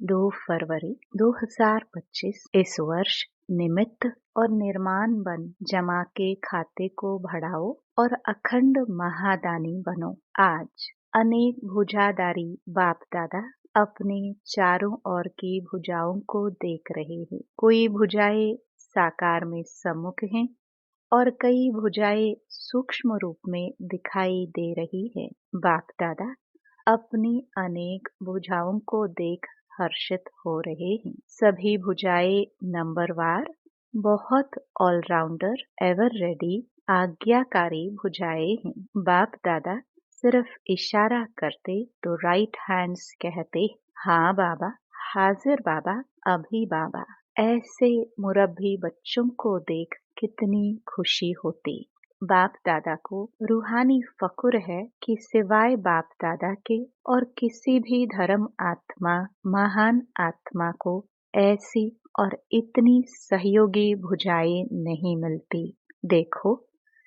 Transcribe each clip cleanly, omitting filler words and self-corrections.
2 फरवरी 2025 इस वर्ष निमित्त और निर्माण बन जमा के खाते को बढ़ाओ और अखंड महादानी बनो। आज अनेक भुजाधारी बाप दादा अपने चारों ओर की भुजाओं को देख रहे हैं। कोई भुजाएं साकार में सम्मुख हैं और कई भुजाएं सूक्ष्म रूप में दिखाई दे रही है। बाप दादा अपनी अनेक भुजाओं को देख हर्षित हो रहे हैं। सभी भुजाएं नंबरवार, बहुत ऑलराउंडर, एवर रेडी, आज्ञाकारी भुजाएं हैं। बाप दादा सिर्फ इशारा करते तो राइट हैंड्स कहते, हाँ बाबा, हाजिर बाबा, अभी बाबा। ऐसे मुरब्बी बच्चों को देख कितनी खुशी होती। बाप दादा को रूहानी फक्र है कि सिवाय बाप दादा के और किसी भी धर्म आत्मा, महान आत्मा को ऐसी और इतनी सहयोगी भुजाएं नहीं मिलती। देखो,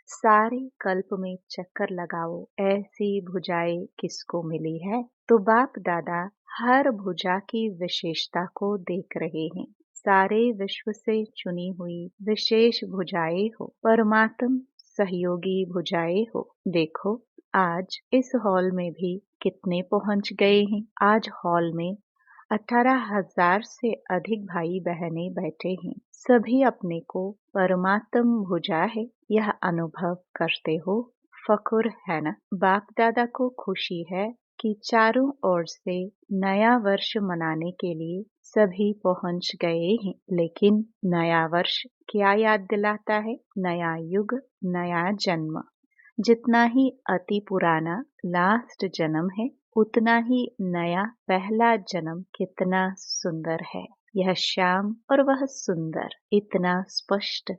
सारे कल्प में चक्कर लगाओ, ऐसी भुजाएं किसको मिली है? तो बाप दादा हर भुजा की विशेषता को देख रहे हैं। सारे विश्व से चुनी हुई विशेष भुजाएं हो, परमात्म सहयोगी भुजाएं हो। देखो, आज इस हॉल में भी कितने पहुंच गए हैं। आज हॉल में 18,000 से अधिक भाई बहनें बैठे हैं। सभी अपने को परमात्म भुजा है, यह अनुभव करते हो। फक्र है ना? बाप दादा को खुशी है कि चारों ओर से नया वर्ष मनाने के लिए सभी पहुंच गए हैं। लेकिन नया वर्ष क्या याद दिलाता है? नया युग, नया जन्म। जितना ही अति पुराना लास्ट जन्म है, उतना ही नया पहला जन्म कितना सुंदर है। यह श्याम और वह सुंदर, इतना स्पष्ट,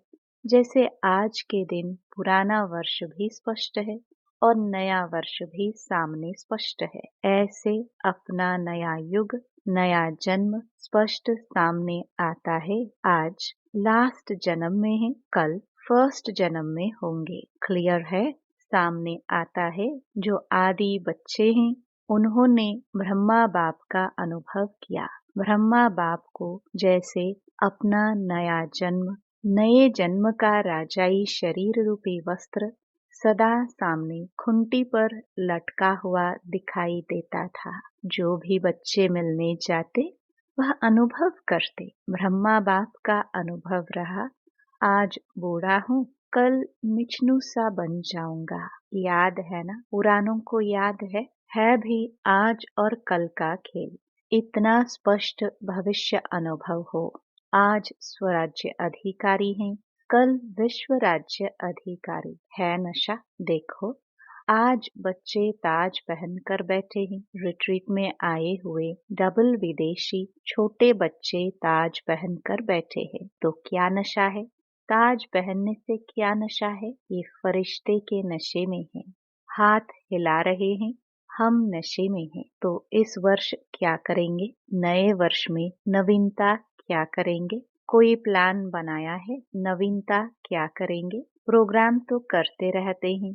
जैसे आज के दिन पुराना वर्ष भी स्पष्ट है और नया वर्ष भी सामने स्पष्ट है। ऐसे अपना नया युग, नया जन्म स्पष्ट सामने आता है। आज लास्ट जन्म में है, कल फर्स्ट जन्म में होंगे। क्लियर है? सामने आता है जो आदि बच्चे हैं, उन्होंने ब्रह्मा बाप का अनुभव किया। ब्रह्मा बाप को जैसे अपना नया जन्म, नए जन्म का राजाई शरीर रूपी वस्त्र सदा सामने खुंटी पर लटका हुआ दिखाई देता था। जो भी बच्चे मिलने जाते वह अनुभव करते। ब्रह्मा बाप का अनुभव रहा, आज बूढ़ा हूँ, कल मिचनू सा बन जाऊंगा। याद है ना? पुरानों को याद है भी आज और कल का खेल। इतना स्पष्ट भविष्य अनुभव हो। आज स्वराज्य अधिकारी हैं, कल विश्व राज्य अधिकारी है। नशा देखो, आज बच्चे ताज पहन कर बैठे हैं। रिट्रीट में आए हुए डबल विदेशी छोटे बच्चे ताज पहन कर बैठे हैं। तो क्या नशा है? ताज पहनने से क्या नशा है? ये फरिश्ते के नशे में है। हाथ हिला रहे हैं, हम नशे में हैं। तो इस वर्ष क्या करेंगे? नए वर्ष में नवीनता क्या करेंगे? कोई प्लान बनाया है? नवीनता क्या करेंगे? प्रोग्राम तो करते रहते हैं,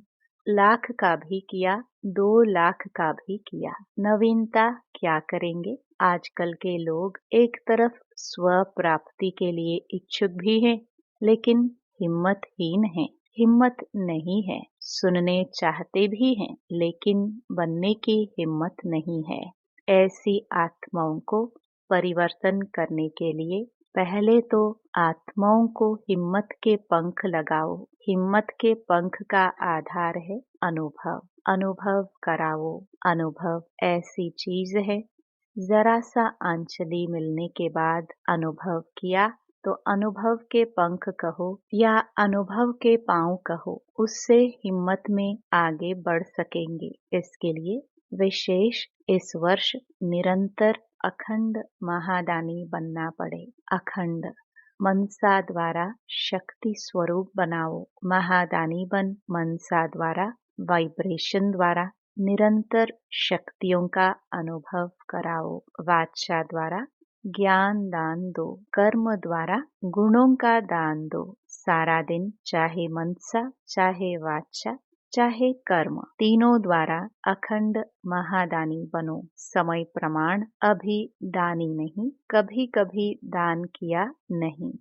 1,00,000 का भी किया, 2,00,000 का भी किया। नवीनता क्या करेंगे? आजकल के लोग एक तरफ स्व प्राप्ति के लिए इच्छुक भी हैं, लेकिन हिम्मतहीन हैं। हिम्मत नहीं है। सुनने चाहते भी हैं, लेकिन बनने की हिम्मत नहीं है। ऐसी आत्माओं को परिवर्तन करने के लिए पहले तो आत्माओं को हिम्मत के पंख लगाओ। हिम्मत के पंख का आधार है अनुभव। अनुभव कराओ। अनुभव ऐसी चीज है, जरा सा आंचली मिलने के बाद अनुभव किया तो अनुभव के पंख कहो या अनुभव के पांव कहो, उससे हिम्मत में आगे बढ़ सकेंगे। इसके लिए विशेष इस वर्ष निरंतर अखंड महादानी बनना पड़े। अखंड मनसा द्वारा शक्ति स्वरूप बनाओ। महादानी बन मनसा द्वारा, वाइब्रेशन द्वारा निरंतर शक्तियों का अनुभव कराओ। वाचा द्वारा ज्ञान दान दो। कर्म द्वारा गुणों का दान दो। सारा दिन चाहे मनसा, चाहे वाचा, चाहे कर्म, तीनों द्वारा अखंड महादानी बनो। समय प्रमाण, अभी दानी नहीं, कभी कभी दान किया नहीं।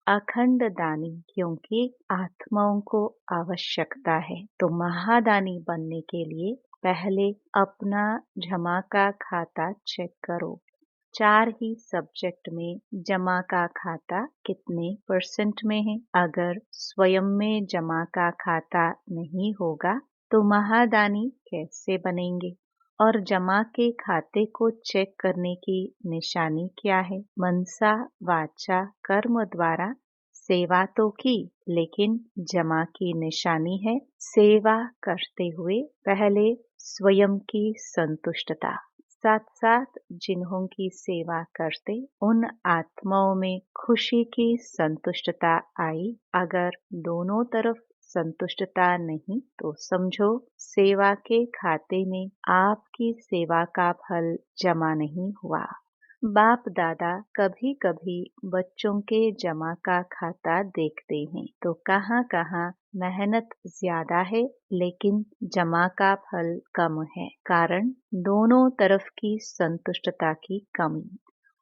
अखंड दानी, क्योंकि आत्माओं को आवश्यकता है। तो महादानी बनने के लिए पहले अपना जमा का खाता चेक करो। 4 ही सब्जेक्ट में जमा का खाता कितने परसेंट में है। अगर स्वयं में जमा का खाता नहीं होगा तो महादानी कैसे बनेंगे। और जमा के खाते को चेक करने की निशानी क्या है। मनसा वाचा कर्म द्वारा सेवा तो की, लेकिन जमा की निशानी है सेवा करते हुए पहले स्वयं की संतुष्टता। साथ साथ जिन्हों की सेवा करते उन आत्माओं में खुशी की संतुष्टता आई। अगर दोनों तरफ संतुष्टता नहीं तो समझो सेवा के खाते में आपकी सेवा का फल जमा नहीं हुआ। बाप दादा कभी कभी बच्चों के जमा का खाता देखते हैं तो कहाँ कहाँ मेहनत ज्यादा है लेकिन जमा का फल कम है। कारण दोनों तरफ की संतुष्टता की कमी।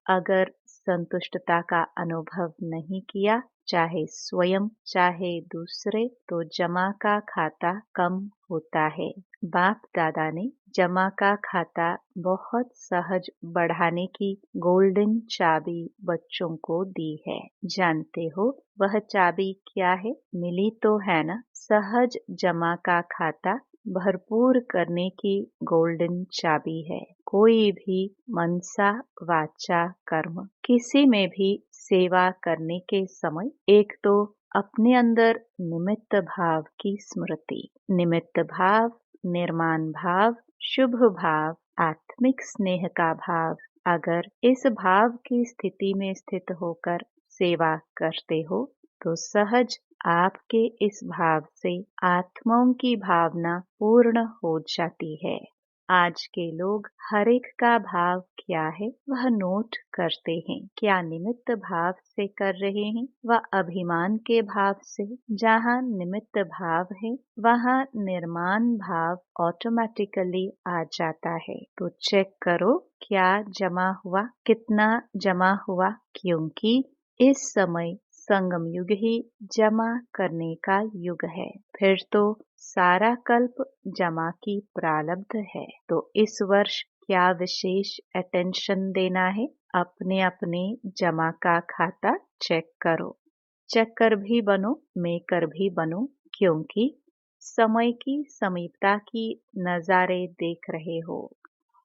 अगर संतुष्टता का अनुभव नहीं किया, चाहे स्वयं चाहे दूसरे, तो जमा का खाता कम होता है। बाप दादा ने जमा का खाता बहुत सहज बढ़ाने की गोल्डन चाबी बच्चों को दी है। जानते हो वह चाबी क्या है? मिली तो है ना। सहज जमा का खाता भरपूर करने की गोल्डन चाबी है। कोई भी मनसा वाचा कर्म किसी में भी सेवा करने के समय एक तो अपने अंदर निमित्त भाव की स्मृति। निमित्त भाव, निर्माण भाव, शुभ भाव, आत्मिक स्नेह का भाव। अगर इस भाव की स्थिति में स्थित होकर सेवा करते हो तो सहज आपके इस भाव से आत्माओं की भावना पूर्ण हो जाती है। आज के लोग हर एक का भाव क्या है वह नोट करते हैं। क्या निमित्त भाव से कर रहे हैं व अभिमान के भाव से। जहाँ निमित्त भाव है वहाँ निर्माण भाव ऑटोमेटिकली आ जाता है। तो चेक करो क्या जमा हुआ, कितना जमा हुआ, क्योंकि इस समय संगम युग ही जमा करने का युग है। फिर तो सारा कल्प जमा की प्रारब्ध है। तो इस वर्ष क्या विशेष अटेंशन देना है। अपने अपने जमा का खाता चेक करो। चक्कर भी बनो, मेकर भी बनो, क्योंकि समय की समीपता की नजारे देख रहे हो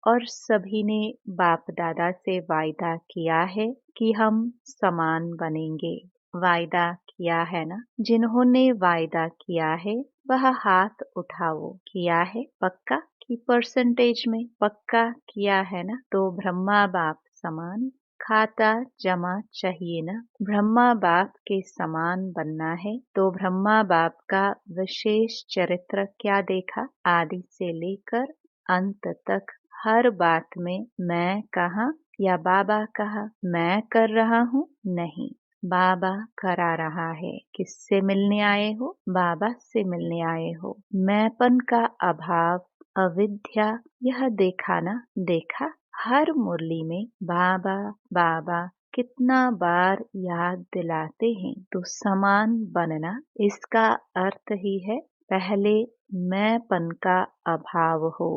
और सभी ने बाप दादा से वायदा किया है कि हम समान बनेंगे। वायदा किया है ना। जिन्होंने वायदा किया है वह हाथ उठाओ। किया है पक्का कि परसेंटेज में पक्का किया है ना। तो ब्रह्मा बाप समान खाता जमा चाहिए ना। ब्रह्मा बाप के समान बनना है तो ब्रह्मा बाप का विशेष चरित्र क्या देखा। आदि से लेकर अंत तक हर बात में मैं कहा या बाबा कहा। मैं कर रहा हूँ नहीं, बाबा करा रहा है। किससे मिलने आए हो? बाबा से मिलने आए हो। मैंपन का अभाव, अविद्या, यह देखा ना। देखा हर मुरली में बाबा बाबा कितना बार याद दिलाते हैं। तो समान बनना इसका अर्थ ही है पहले मैंपन का अभाव हो।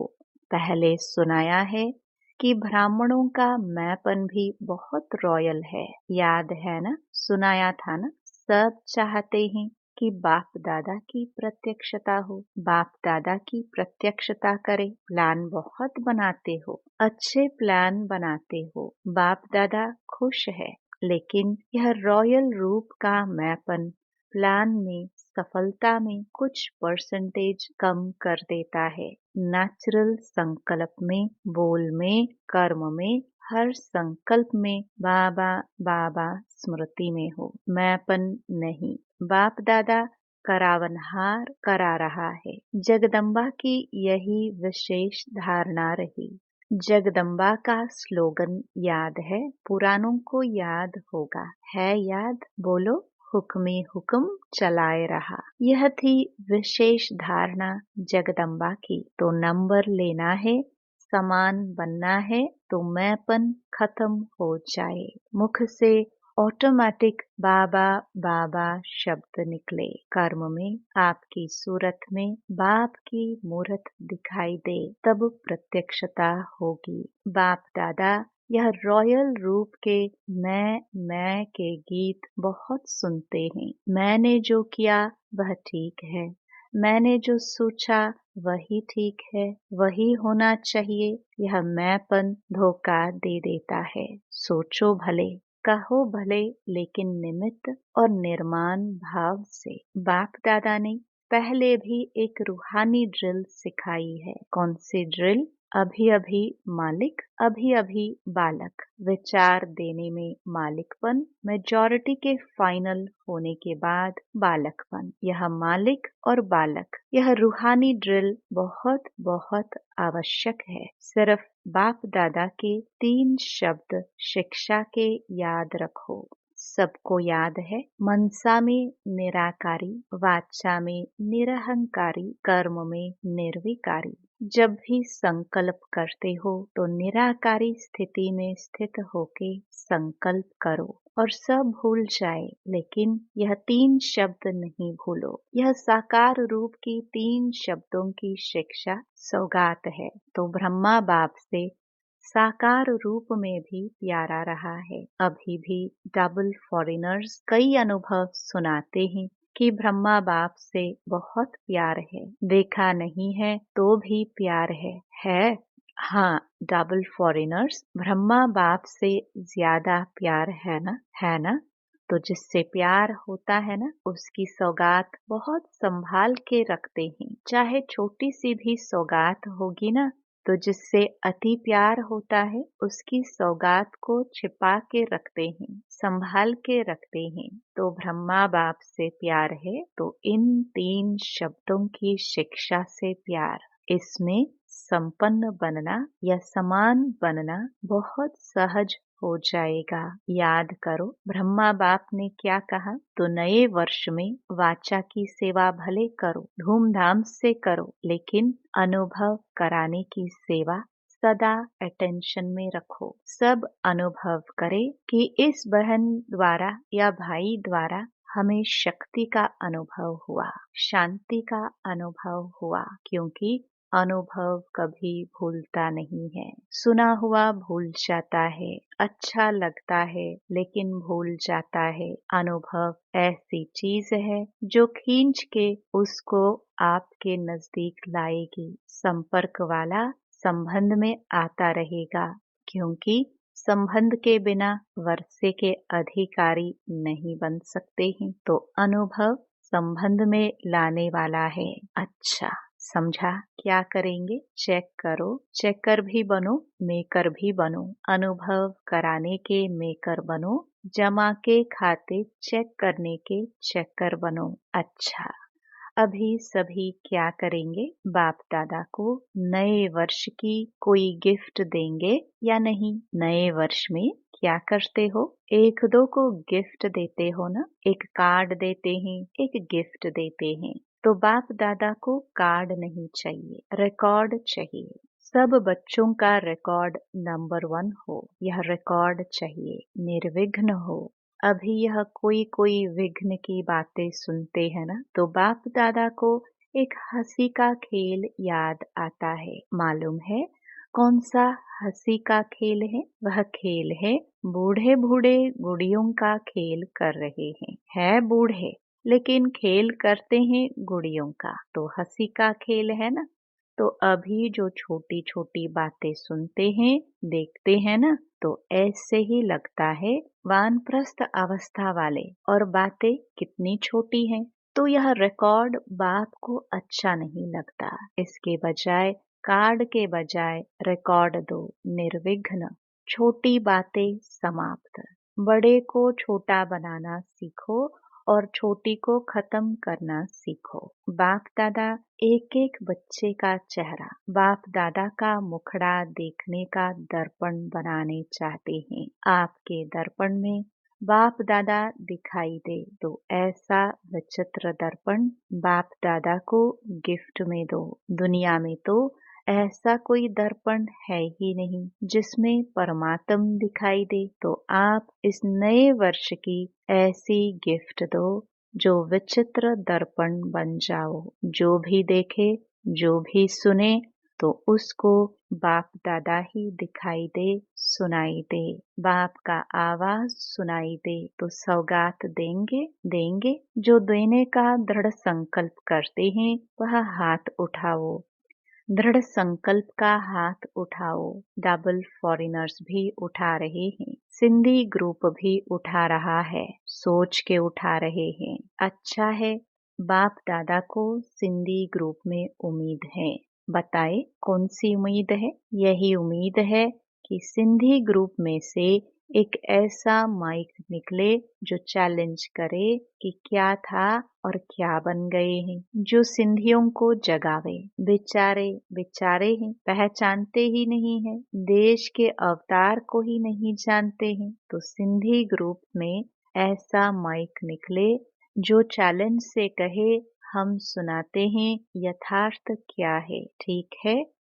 पहले सुनाया है कि ब्राह्मणों का मैंपन भी बहुत रॉयल है। याद है ना, सुनाया था ना। सब चाहते हैं कि बाप दादा की प्रत्यक्षता हो, बाप दादा की प्रत्यक्षता करे। प्लान बहुत बनाते हो, अच्छे प्लान बनाते हो, बाप दादा खुश है। लेकिन यह रॉयल रूप का मैंपन प्लान में सफलता में कुछ परसेंटेज कम कर देता है। नेचुरल संकल्प में, बोल में, कर्म में, हर संकल्प में बाबा बाबा स्मृति में हो, मैंपन नहीं। बाप दादा करावनहार करा रहा है। जगदम्बा की यही विशेष धारणा रही। जगदम्बा का स्लोगन याद है, पुरानों को याद होगा। है याद? बोलो हुक्मे हुक्म चलाए रहा। यह थी विशेष धारणा जगदम्बा की। तो नंबर लेना है, समान बनना है, तो मैंपन खत्म हो जाए। मुख से ऑटोमेटिक बाबा बाबा शब्द निकले। कर्म में आपकी सूरत में बाप की मूरत दिखाई दे, तब प्रत्यक्षता होगी। बाप दादा यह रॉयल रूप के मैं के गीत बहुत सुनते हैं। मैंने जो किया वह ठीक है, मैंने जो सोचा वही ठीक है, वही होना चाहिए। यह मैंपन धोखा दे देता है। सोचो भले, कहो भले, लेकिन निमित्त और निर्माण भाव से। बाप दादा ने पहले भी एक रूहानी ड्रिल सिखाई है। कौन सी ड्रिल? अभी अभी मालिक, अभी अभी बालक। विचार देने में मालिकपन, मेजॉरिटी के फाइनल होने के बाद बालकपन। यह मालिक और बालक, यह रूहानी ड्रिल बहुत बहुत आवश्यक है। सिर्फ बाप दादा के 3 शब्द शिक्षा के याद रखो। सबको याद है। मनसा में निराकारी, वाचा में निरहंकारी, कर्म में निर्विकारी। जब भी संकल्प करते हो तो निराकारी स्थिति में स्थित होके संकल्प करो और सब भूल जाए, लेकिन यह 3 शब्द नहीं भूलो। यह साकार रूप की 3 शब्दों की शिक्षा सौगात है। तो ब्रह्मा बाप से साकार रूप में भी प्यारा रहा है। अभी भी डबल फॉरेनर्स कई अनुभव सुनाते हैं कि ब्रह्मा बाप से बहुत प्यार है। देखा नहीं है तो भी प्यार है? हाँ, डबल फॉरेनर्स ब्रह्मा बाप से ज्यादा प्यार है ना? है ना? तो जिससे प्यार होता है ना, उसकी सौगात बहुत संभाल के रखते हैं। चाहे छोटी सी भी सौगात होगी ना, तो जिससे अति प्यार होता है उसकी सौगात को छिपा के रखते हैं, संभाल के रखते हैं। तो ब्रह्मा बाप से प्यार है तो इन 3 शब्दों की शिक्षा से प्यार। इसमें संपन्न बनना या समान बनना बहुत सहज हो जाएगा। याद करो ब्रह्मा बाप ने क्या कहा? तो नए वर्ष में वाचा की सेवा भले करो, धूमधाम से करो, लेकिन अनुभव कराने की सेवा सदा अटेंशन में रखो। सब अनुभव करे कि इस बहन द्वारा या भाई द्वारा हमें शक्ति का अनुभव हुआ, शांति का अनुभव हुआ, क्योंकि अनुभव कभी भूलता नहीं है। सुना हुआ भूल जाता है, अच्छा लगता है लेकिन भूल जाता है। अनुभव ऐसी चीज है जो खींच के उसको आपके नजदीक लाएगी। संपर्क वाला संबंध में आता रहेगा, क्योंकि संबंध के बिना वर्षे के अधिकारी नहीं बन सकते हैं। तो अनुभव संबंध में लाने वाला है। अच्छा समझा? क्या करेंगे? चेक करो, चेकर भी बनो, मेकर भी बनो। अनुभव कराने के मेकर बनो, जमा के खाते चेक करने के चेकर बनो। अच्छा, अभी सभी क्या करेंगे? बाप दादा को नए वर्ष की कोई गिफ्ट देंगे या नहीं? नए वर्ष में क्या करते हो? एक दो को गिफ्ट देते हो ना? एक कार्ड देते हैं, एक गिफ्ट देते हैं। तो बाप दादा को कार्ड नहीं चाहिए, रिकॉर्ड चाहिए। सब बच्चों का रिकॉर्ड नंबर 1 हो, यह रिकॉर्ड चाहिए। निर्विघ्न हो। अभी यह कोई विघ्न की बातें सुनते हैं ना, तो बाप दादा को एक हंसी का खेल याद आता है। मालूम है कौन सा हंसी का खेल है? वह खेल है बूढ़े बूढ़े गुड़ियों का खेल कर रहे हैं। है बूढ़े लेकिन खेल करते हैं गुड़ियों का, तो हंसी का खेल है ना। तो अभी जो छोटी छोटी बातें सुनते हैं, देखते हैं ना, तो ऐसे ही लगता है वानप्रस्थ अवस्था वाले। और बातें कितनी छोटी हैं, तो यह रिकॉर्ड बाप को अच्छा नहीं लगता। इसके बजाय कार्ड के बजाय रिकॉर्ड दो। निर्विघ्न, छोटी बातें समाप्त। बड़े को छोटा बनाना सीखो और छोटी को खत्म करना सीखो। बाप दादा एक एक बच्चे का चेहरा, बाप दादा का मुखड़ा देखने का दर्पण बनाने चाहते हैं। आपके दर्पण में बाप दादा दिखाई दे तो ऐसा विचित्र दर्पण बाप दादा को गिफ्ट में दो। दुनिया में तो ऐसा कोई दर्पण है ही नहीं जिसमें परमात्म दिखाई दे। तो आप इस नए वर्ष की ऐसी गिफ्ट दो जो विचित्र दर्पण बन जाओ। जो भी देखे, जो भी सुने, तो उसको बाप दादा ही दिखाई दे, सुनाई दे। बाप का आवाज सुनाई दे तो सौगात देंगे देंगे। जो देने का दृढ़ संकल्प करते हैं वह हाथ उठाओ। दृढ़ संकल्प का हाथ उठाओ। डबल फॉरेनर्स भी उठा रहे हैं, सिंधी ग्रुप भी उठा रहा है, सोच के उठा रहे हैं। अच्छा है, बाप दादा को सिंधी ग्रुप में उम्मीद है। बताए कौन सी उम्मीद है? यही उम्मीद है कि सिंधी ग्रुप में से एक ऐसा माइक निकले जो चैलेंज करे कि क्या था और क्या बन गए हैं, जो सिंधियों को जगावे। बेचारे बेचारे हैं, पहचानते ही नहीं है, देश के अवतार को ही नहीं जानते हैं। तो सिंधी ग्रुप में ऐसा माइक निकले जो चैलेंज से कहे, हम सुनाते हैं यथार्थ क्या है। ठीक है,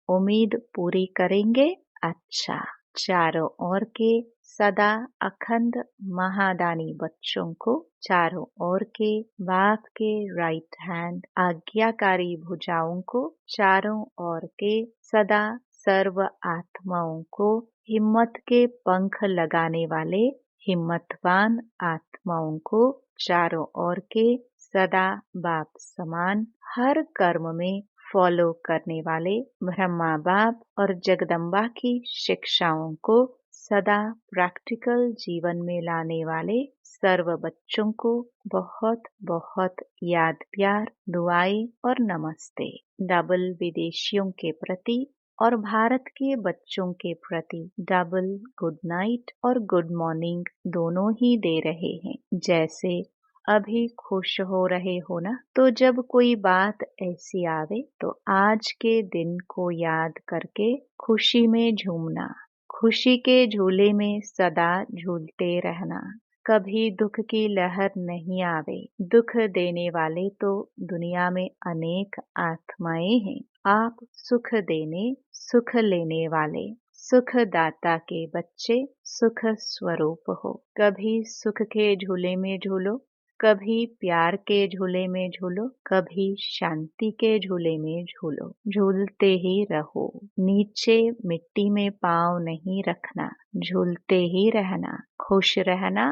उम्मीद पूरी करेंगे। अच्छा, चारों ओर के सदा अखंड महादानी बच्चों को, चारों ओर के बाप के राइट हैंड आज्ञाकारी भुजाओं को, चारों ओर के सदा सर्व आत्माओं को, हिम्मत के पंख लगाने वाले हिम्मतवान आत्माओं को, चारों ओर के सदा बाप समान हर कर्म में फॉलो करने वाले ब्रह्मा बाप और जगदम्बा की शिक्षाओं को सदा प्रैक्टिकल जीवन में लाने वाले सर्व बच्चों को बहुत बहुत याद, प्यार, दुआएं और नमस्ते। डबल विदेशियों के प्रति और भारत के बच्चों के प्रति डबल गुड नाइट और गुड मॉर्निंग दोनों ही दे रहे हैं। जैसे अभी खुश हो रहे हो ना, तो जब कोई बात ऐसी आवे तो आज के दिन को याद करके खुशी में झूमना, खुशी के झूले में सदा झूलते रहना। कभी दुख की लहर नहीं आवे। दुख देने वाले तो दुनिया में अनेक आत्माएं हैं। आप सुख देने, सुख लेने वाले सुख दाता के बच्चे सुख स्वरूप हो। कभी सुख के झूले में झूलो, कभी प्यार के झूले में झूलो, कभी शांति के झूले में झूलो। झूलते ही रहो, नीचे मिट्टी में पाँव नहीं रखना, झूलते ही रहना, खुश रहना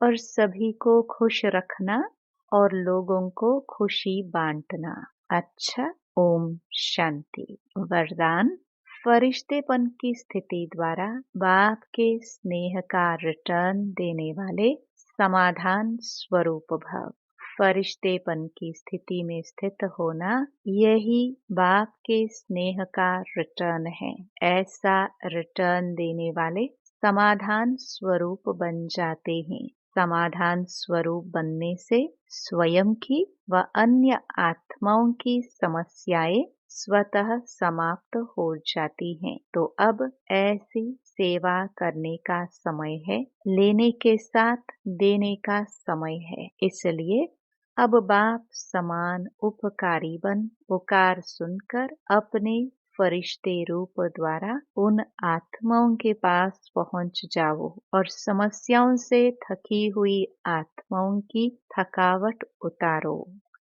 और सभी को खुश रखना और लोगों को खुशी बांटना। अच्छा, ओम शांति। वरदान, फरिश्तेपन की स्थिति द्वारा बाप के स्नेह का रिटर्न देने वाले समाधान स्वरूप भव। फरिश्तेपन की स्थिति में स्थित होना यही बाप के स्नेह का रिटर्न है। ऐसा रिटर्न देने वाले समाधान स्वरूप बन जाते हैं। समाधान स्वरूप बनने से स्वयं की व अन्य आत्माओं की समस्याएं स्वतः समाप्त हो जाती हैं। तो अब ऐसी सेवा करने का समय है, लेने के साथ देने का समय है। इसलिए अब बाप समान उपकारी बन पुकार सुनकर अपने फरिश्ते रूप द्वारा उन आत्माओं के पास पहुंच जाओ और समस्याओं से थकी हुई आत्माओं की थकावट उतारो।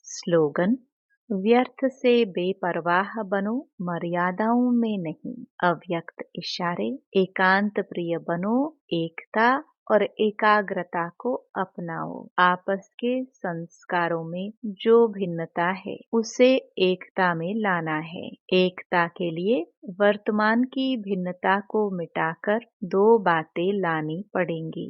स्लोगन, व्यर्थ से बेपरवाह बनो, मर्यादाओं में नहीं। अव्यक्त इशारे, एकांत प्रिय बनो, एकता और एकाग्रता को अपनाओ। आपस के संस्कारों में जो भिन्नता है उसे एकता में लाना है। एकता के लिए वर्तमान की भिन्नता को मिटाकर दो बातें लानी पड़ेंगी।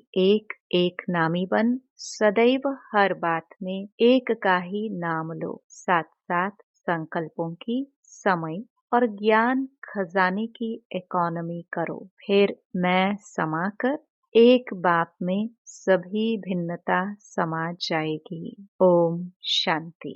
एक नामी बन सदैव हर बात में एक का ही नाम लो। साथ साथ संकल्पों की, समय और ज्ञान खजाने की इकोनॉमी करो। फिर मैं समाकर एक बाप में सभी भिन्नता समा जाएगी। ओम शांति।